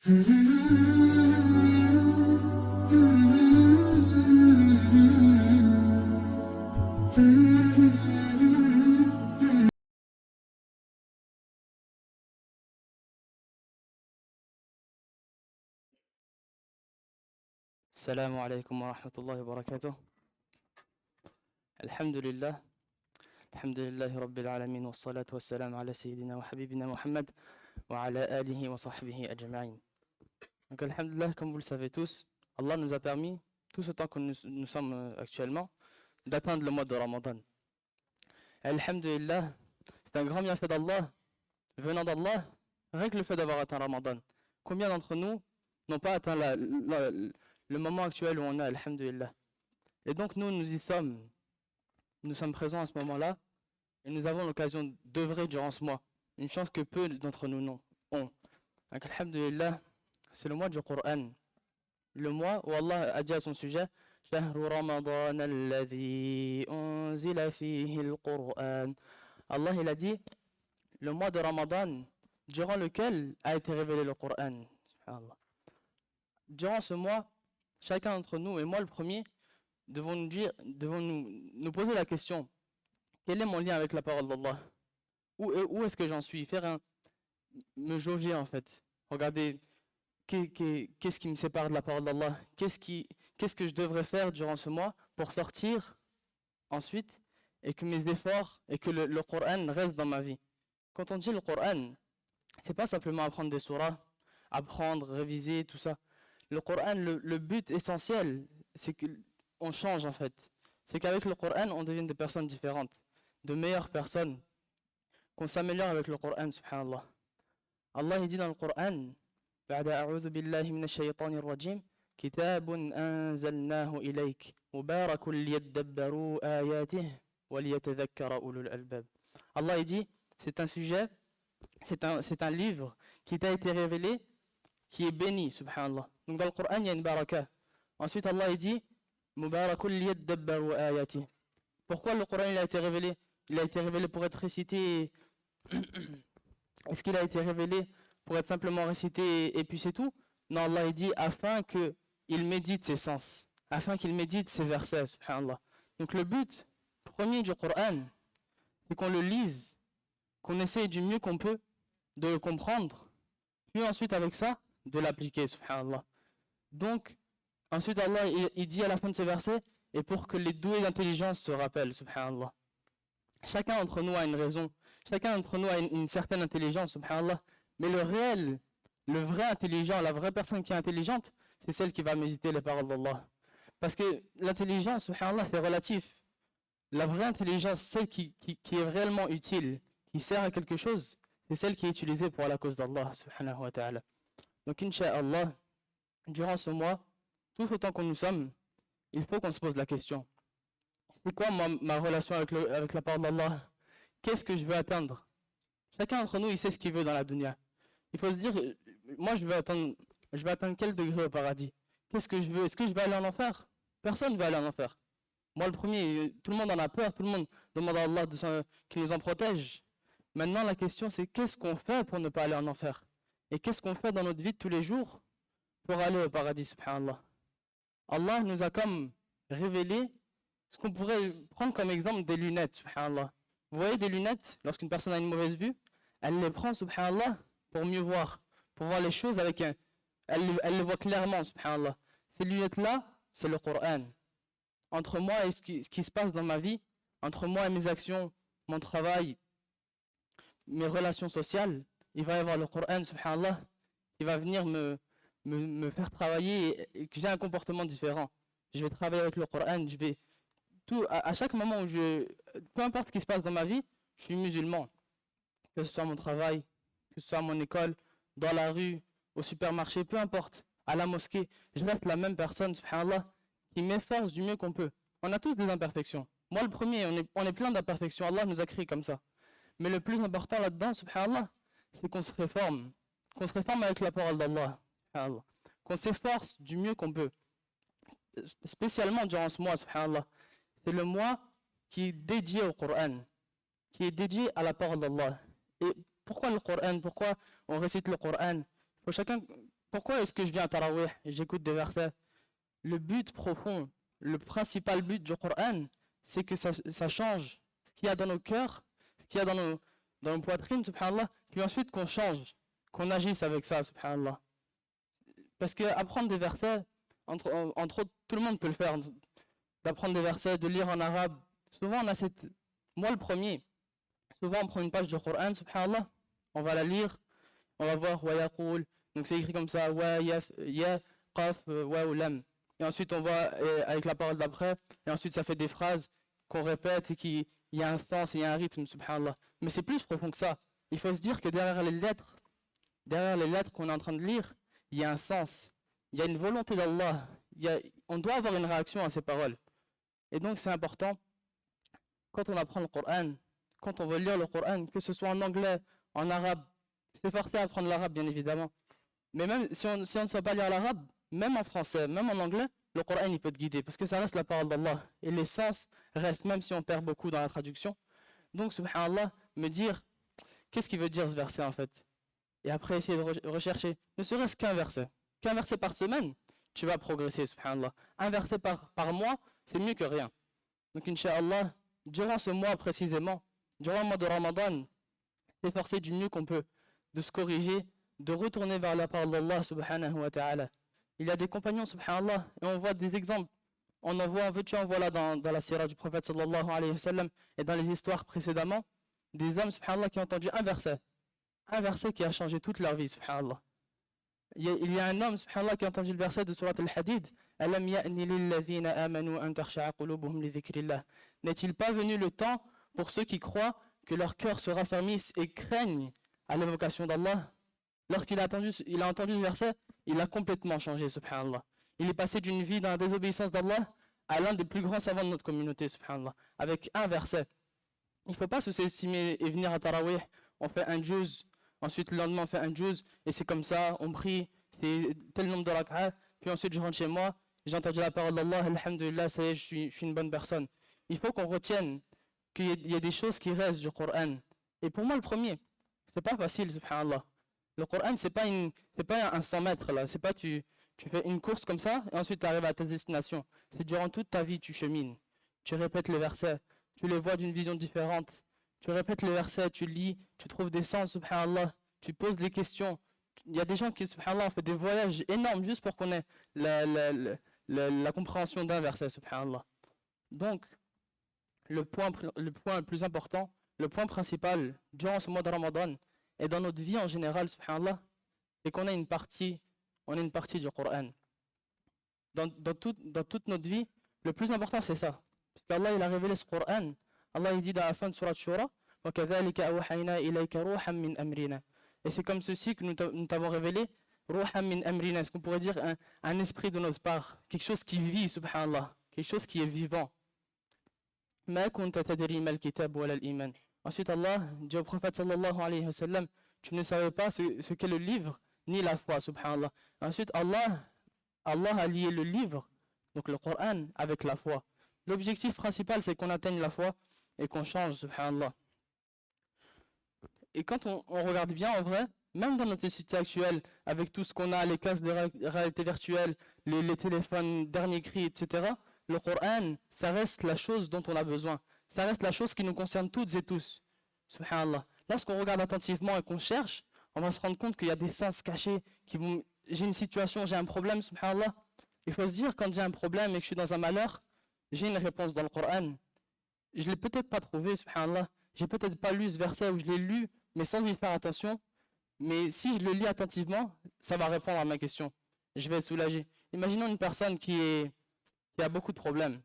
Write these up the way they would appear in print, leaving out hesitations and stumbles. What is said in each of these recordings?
السلام عليكم ورحمة الله وبركاته. الحمد لله الحمد لله رب العالمين والصلاة والسلام على سيدنا وحبيبنا Muhammad وعلى آله وصحبه أجمعين. Donc alhamdulillah, comme vous le savez tous, Allah nous a permis, tout ce temps que nous sommes actuellement, d'atteindre le mois de Ramadan. Alhamdulillah, c'est un grand bienfait d'Allah, venant d'Allah, rien que le fait d'avoir atteint Ramadan. Combien d'entre nous n'ont pas atteint le moment actuel où on est, alhamdulillah. Et donc nous y sommes, nous sommes présents à ce moment-là, et nous avons l'occasion d'œuvrer durant ce mois. Une chance que peu d'entre nous ont. Donc alhamdulillah, c'est le mois du Coran. Le mois où Allah a dit à son sujet, شهر رمضان الذي أنزل فيه القرآن. Allah il a dit, le mois de Ramadan, durant lequel a été révélé le Coran. Subhanallah. Durant ce mois, chacun d'entre nous, et moi le premier, devons nous poser la question, quel est mon lien avec la parole d'Allah? Où est-ce que j'en suis? Me jauger en fait. Regardez, qu'est-ce qui me sépare de la parole d'Allah? Qu'est-ce que je devrais faire durant ce mois pour sortir ensuite et que mes efforts et que le Coran reste dans ma vie? Quand on dit le Coran, c'est pas simplement apprendre des surahs, apprendre, réviser, tout ça. Le Coran, le but essentiel, c'est qu'on change en fait. C'est qu'avec le Coran, on devient des personnes différentes, de meilleures personnes, qu'on s'améliore avec le Coran, subhanallah. Allah il dit dans le Coran, بعد أعوذ بالله من الشيطان الرجيم كتاب أنزلناه إليك مبارك ليدبروا آياته وليتذكر أولو الألباب. Allah il dit, c'est un sujet, c'est un livre qui t'a été révélé, qui est béni, subhanallah. Donc dans le Coran, il y a une baraka. Ensuite, Allah il dit, مبارك ليدبروا آياته. Pourquoi le Coran il a été révélé? Il a été révélé pour être récité. Est-ce qu'il a été révélé pour être simplement récité et puis c'est tout? Non, Allah il dit afin qu'il médite ses sens, afin qu'il médite ses versets, subhanallah. Donc le but premier du Coran, c'est qu'on le lise, qu'on essaye du mieux qu'on peut de le comprendre, puis ensuite avec ça, de l'appliquer, subhanallah. Donc, ensuite Allah il dit à la fin de ce verset, et pour que les doués d'intelligence se rappellent, subhanallah. Chacun d'entre nous a une raison, chacun d'entre nous a une certaine intelligence, subhanallah. Mais le vrai intelligent, la vraie personne qui est intelligente, c'est celle qui va méditer les paroles d'Allah. Parce que l'intelligence, subhanallah, c'est relatif. La vraie intelligence, celle qui est réellement utile, qui sert à quelque chose, c'est celle qui est utilisée pour la cause d'Allah, subhanahu wa ta'ala. Donc, incha'Allah, durant ce mois, tout autant que nous sommes, il faut qu'on se pose la question. C'est quoi ma relation avec la parole d'Allah? Qu'est-ce que je veux atteindre? Chacun d'entre nous, il sait ce qu'il veut dans la dunya. Il faut se dire, moi je veux atteindre quel degré au paradis? Qu'est-ce que je veux? Est-ce que je vais aller en enfer? Personne ne va aller en enfer. Moi le premier, tout le monde en a peur, tout le monde demande à Allah qu'il nous en protège. Maintenant la question c'est qu'est-ce qu'on fait pour ne pas aller en enfer? Et qu'est-ce qu'on fait dans notre vie de tous les jours pour aller au paradis, subhanallah? Allah nous a comme révélé ce qu'on pourrait prendre comme exemple des lunettes, subhanallah. Vous voyez des lunettes, lorsqu'une personne a une mauvaise vue, elle les prend, subhanallah, pour mieux voir, pour voir les choses elle les voit clairement, subhanallah. Ces lunettes-là, c'est le Coran. Entre moi et ce qui se passe dans ma vie, entre moi et mes actions, mon travail, mes relations sociales, il va y avoir le Coran, subhanallah, qui va venir me faire travailler et que j'ai un comportement différent. Je vais travailler avec le Coran, à chaque moment où peu importe ce qui se passe dans ma vie, je suis musulman. Que ce soit mon travail, que ce soit mon école, dans la rue, au supermarché, peu importe, à la mosquée, je reste la même personne, subhanallah, qui m'efforce du mieux qu'on peut. On a tous des imperfections. Moi le premier, on est plein d'imperfections, Allah nous a créés comme ça. Mais le plus important là-dedans, subhanallah, c'est qu'on se réforme. Qu'on se réforme avec la parole d'Allah, subhanallah. Qu'on s'efforce du mieux qu'on peut. Spécialement durant ce mois, subhanallah. C'est le mois qui est dédié au Coran, qui est dédié à la parole d'Allah. Et pourquoi le Coran? Pourquoi on récite le Coran? Il faut Pourquoi est-ce que je viens à Tarawih et j'écoute des versets? Le but profond, le principal but du Coran, c'est que ça change ce qu'il y a dans nos cœurs, ce qu'il y a dans nos poitrines, subhanallah, puis ensuite qu'on change, qu'on agisse avec ça, subhanallah. Parce que apprendre des versets, entre autres, tout le monde peut le faire, d'apprendre des versets, de lire en arabe. Souvent, on a cette. Moi, le premier, souvent, on prend une page du Coran, subhanallah, on va la lire, on va voir wa yaqul, donc c'est écrit comme ça, wa ya qaf wa ou lam. Et ensuite, on voit avec la parole d'après, et ensuite, ça fait des phrases qu'on répète et qui il y a un sens, il y a un rythme, subhanallah. Mais c'est plus profond que ça. Il faut se dire que derrière les lettres qu'on est en train de lire, il y a un sens, il y a une volonté d'Allah, on doit avoir une réaction à ces paroles. Et donc c'est important, quand on apprend le Coran, quand on veut lire le Coran, que ce soit en anglais, en arabe, c'est forcé à apprendre l'arabe bien évidemment, mais même si on ne sait pas lire l'arabe, même en français, même en anglais, le Coran il peut te guider, parce que ça reste la parole d'Allah, et l'essence reste, même si on perd beaucoup dans la traduction. Donc subhanallah, me dire, qu'est-ce qu'il veut dire ce verset en fait? Et après essayer de rechercher, ne serait-ce qu'un verset par semaine, tu vas progresser, subhanallah. Un verset par mois, c'est mieux que rien. Donc, incha'Allah, durant ce mois précisément, durant le mois de Ramadan, s'efforcer du mieux qu'on peut, de se corriger, de retourner vers la parole d'Allah, subhanahu wa ta'ala. Il y a des compagnons, subhanallah, et on voit des exemples. On en voit, en voilà dans la sirah du prophète, sallallahu alayhi wa sallam, et dans les histoires précédemment, des hommes, subhanallah, qui ont entendu un verset qui a changé toute leur vie, subhanallah. Il y a un homme, subhanallah, qui a entendu le verset de Surat Al-Hadid. Alam ya'ni lilladhina amanu an takhsha'a qulubuhum li dhikrillah. N'est-il pas venu le temps pour ceux qui croient que leur cœur se raffermisse et craignent à l'évocation d'Allah? Lorsqu'il a entendu ce verset, il a complètement changé, subhanallah. Il est passé d'une vie dans la désobéissance d'Allah à l'un des plus grands savants de notre communauté, subhanallah, avec un verset. Il ne faut pas se sous-estimer et venir à Tarawih, on fait un juz. Ensuite, le lendemain, on fait un juz, et c'est comme ça, on prie, c'est tel nombre de rak'a, puis ensuite, je rentre chez moi, j'ai entendu la parole d'Allah, alhamdulillah, ça y est, je suis une bonne personne. Il faut qu'on retienne qu'il y a des choses qui restent du Coran. Et pour moi, le premier, c'est pas facile, subhanallah. Le Coran, c'est pas un 100 mètres, là. C'est pas tu fais une course comme ça, et ensuite tu arrives à ta destination. C'est durant toute ta vie, tu chemines. Tu répètes les versets, tu les vois d'une vision différente. Tu répètes les versets, tu lis, tu trouves des sens, subhanallah, tu poses les questions. Il y a des gens qui, subhanallah, ont fait des voyages énormes juste pour qu'on ait la compréhension d'un verset, subhanallah. Donc, le point le plus important, le point principal durant ce mois de Ramadan et dans notre vie en général, subhanallah, c'est qu'on a une partie du Coran. Dans toute notre vie, le plus important c'est ça. Parce qu'Allah il a révélé ce Coran. Allah il dit dans la fin de Surat Shura, وَكَذَلِكَ أَوْحَيْنَا إِلَيْكَ رُوحًا مِّنْ أَمْرِنَا. Et c'est comme ceci que nous t'avons révélé رُوحًا مِّنْ أَمْرِنَا. Est-ce qu'on pourrait dire un esprit de notre part, quelque chose qui vit, subhanallah, quelque chose qui est vivant. مَا كُنْتَ تَدْرِي مَا الْكِتَابُ وَلَا الْإِيمَانُ. Ensuite Allah dit au prophète sallallahu alayhi wa sallam, tu ne savais pas ce qu'est le livre ni la foi, subhanallah. Ensuite Allah a lié le livre, donc le Coran, avec la foi. L'objectif principal c'est qu'on atteigne la foi et qu'on change, subhanallah. Et quand on regarde bien en vrai, même dans notre société actuelle, avec tout ce qu'on a, les casques de réalité virtuelle, les téléphones dernier cri, etc., le Coran, ça reste la chose dont on a besoin. Ça reste la chose qui nous concerne toutes et tous. Subhanallah. Lorsqu'on regarde attentivement et qu'on cherche, on va se rendre compte qu'il y a des sens cachés qui vont... J'ai une situation, j'ai un problème, subhanallah. Il faut se dire, quand j'ai un problème et que je suis dans un malheur, j'ai une réponse dans le Coran. Je ne l'ai peut-être pas trouvé, subhanallah. J'ai peut-être pas lu ce verset ou je l'ai lu, mais sans y faire attention. Mais si je le lis attentivement, ça va répondre à ma question. Je vais être soulagé. Imaginons une personne qui a beaucoup de problèmes.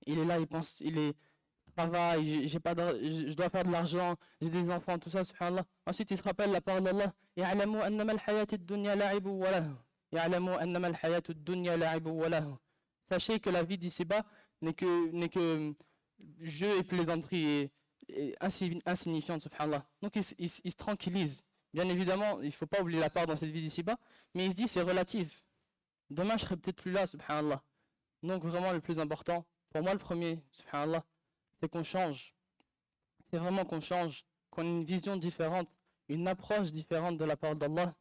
Il est là, il pense, travaille, je dois faire de l'argent, j'ai des enfants, tout ça, subhanallah. Ensuite, il se rappelle la parole d'Allah. يَعْلَمُوا أَنَّمَا الْحَيَاةُ الدُّنْيَا لَعِبٌ وَلَهْوٌ. يَعْلَمُوا أَنَّمَا الْحَيَاةُ الدُّنْيَا لَعِبٌ وَلَهْوٌ. Sachez que la vie d'ici-bas n'est que jeu et plaisanterie et insignifiante, subhanallah. Donc il se tranquillise. Bien évidemment, il ne faut pas oublier la part dans cette vie d'ici-bas, mais il se dit c'est relatif. Demain, je serai peut-être plus là, subhanallah. Donc vraiment le plus important, pour moi le premier, subhanallah, c'est qu'on change. C'est vraiment qu'on change, qu'on ait une vision différente, une approche différente de la parole d'Allah,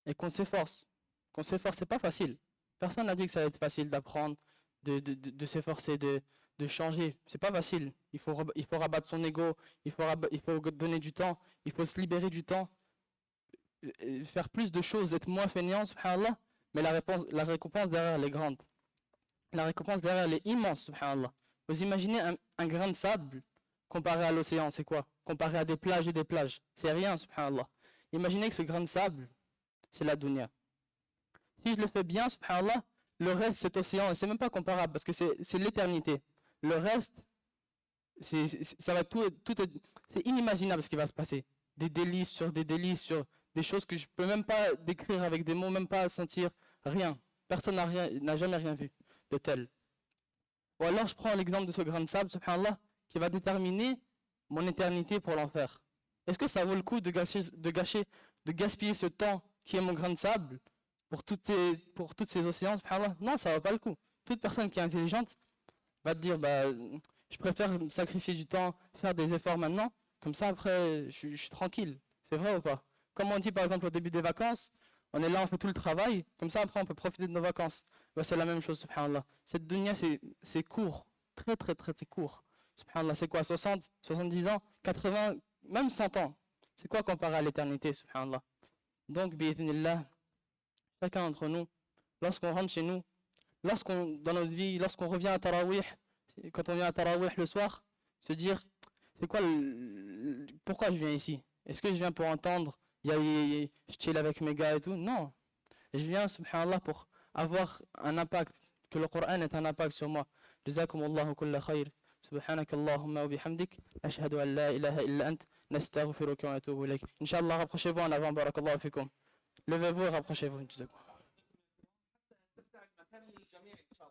et qu'on s'efforce qu'on s'efforce, c'est pas facile. Personne n'a dit que ça va être facile d'apprendre, de s'efforcer, de changer. C'est pas facile. Il faut rabattre son ego, il faut donner du temps, il faut se libérer du temps, faire plus de choses, être moins fainéant, subhanallah. Mais la récompense derrière, elle est grande. La récompense derrière, elle est immense, subhanallah. Vous imaginez un grain de sable comparé à l'océan, c'est quoi? Comparé à des plages et des plages. C'est rien, subhanallah. Imaginez que ce grain de sable, c'est la dunya. Si je le fais bien, subhanallah, le reste, cet océan, c'est même pas comparable parce que c'est l'éternité. Le reste, ça va c'est inimaginable ce qui va se passer. Des délices sur des choses que je peux même pas décrire avec des mots, même pas sentir rien. Personne n'a jamais rien vu de tel. Ou alors je prends l'exemple de ce grain de sable, subhanallah, qui va déterminer mon éternité pour l'enfer. Est-ce que ça vaut le coup de gaspiller ce temps qui est mon grain de sable pour toutes ces océans, subhanallah? Non, ça ne vaut pas le coup. Toute personne qui est intelligente va te dire, je préfère me sacrifier du temps, faire des efforts maintenant, comme ça après je suis tranquille. C'est vrai ou pas? Comme on dit par exemple au début des vacances, on est là, on fait tout le travail, comme ça après on peut profiter de nos vacances. C'est la même chose, subhanallah. Cette dunya c'est court, très très très très court. Subhanallah, c'est quoi, 60, 70 ans, 80, même 100 ans? C'est quoi comparé à l'éternité, subhanallah? Donc, bi'idhnillah, chacun d'entre nous, lorsqu'on rentre chez nous, dans notre vie, lorsqu'on revient à Tarawih, quand on vient à Tarawih le soir, se dire, c'est quoi pourquoi je viens ici? Est-ce que je viens pour entendre, je chill avec mes gars et tout? Non. Je viens, subhanallah, pour avoir un impact, que le Coran ait un impact sur moi. Jazakumullahu kulla khayr. سبحانك اللهم وبحمدك أشهد أن لا إله إلا أنت نستغفرك ونتوب إليك. إن شاء الله rapprochez-vous en avant. بارك الله فيكم. Levez-vous et rapprochez-vous.